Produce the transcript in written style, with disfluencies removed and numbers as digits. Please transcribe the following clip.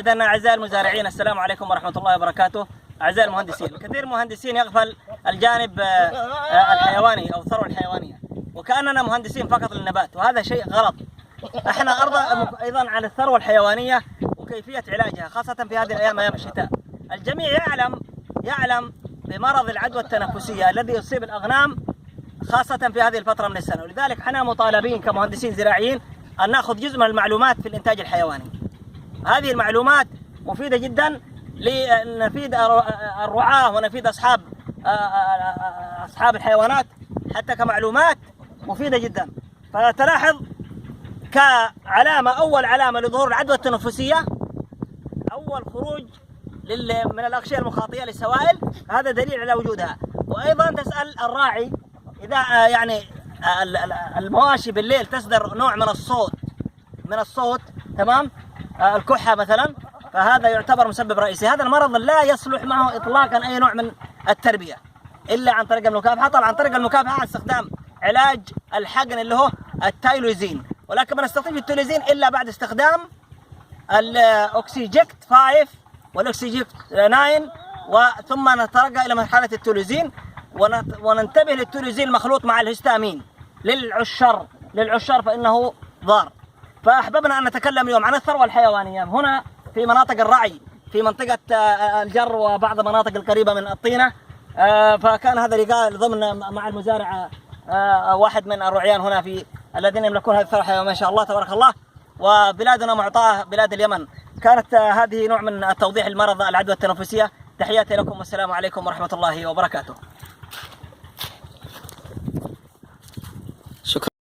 إذن أعزائي المزارعين السلام عليكم ورحمة الله وبركاته. أعزائي المهندسين، كثير مهندسين يغفل الجانب الحيواني أو الثروة الحيوانية، وكأننا مهندسين فقط للنبات، وهذا شيء غلط. احنا أيضا على الثروة الحيوانية وكيفية علاجها، خاصة في هذه الأيام، أيام الشتاء. الجميع يعلم بمرض العدوى التنفسية الذي يصيب الأغنام خاصة في هذه الفترة من السنة، ولذلك احنا مطالبين كمهندسين زراعيين أن نأخذ جزء من المعلومات في الإنتاج الحيواني. هذه المعلومات مفيدة جدا لنفيد الرعاة ونفيد أصحاب الحيوانات، حتى كمعلومات مفيدة جدا. فتلاحظ كعلامة، أول علامة لظهور العدوى التنفسية أول خروج من الأغشية المخاطية للسوائل، هذا دليل على وجودها. وأيضا تسأل الراعي إذا يعني المواشي بالليل تصدر نوع من الصوت تمام، الكحة مثلا، فهذا يعتبر مسبب رئيسي. هذا المرض لا يصلح معه إطلاقا أي نوع من التربية إلا عن طريق المكافحة. طبعا عن طريق المكافحة عن استخدام علاج الحقن اللي هو التايلوزين، ولكن ما نستطيع التايلوزين إلا بعد استخدام الأوكسيجكت 5 والأوكسيجكت 9، وثم نترقى إلى مرحلة التايلوزين، وننتبه للتايلوزين المخلوط مع الهستامين للعشر فإنه ضار. فأحببنا أن نتكلم اليوم عن الثروة الحيوانية هنا في مناطق الرعي، في منطقة الجر وبعض المناطق القريبة من الطينة. فكان هذا لقاء ضمن مع المزارع واحد من الرعيان هنا في الذين يملكون هذه الثروة الحيوانية ما شاء الله تبارك الله. وبلادنا معطاة بلاد اليمن. كانت هذه نوع من توضيح المرض العدوى التنفسية. تحياتي لكم والسلام عليكم ورحمة الله وبركاته.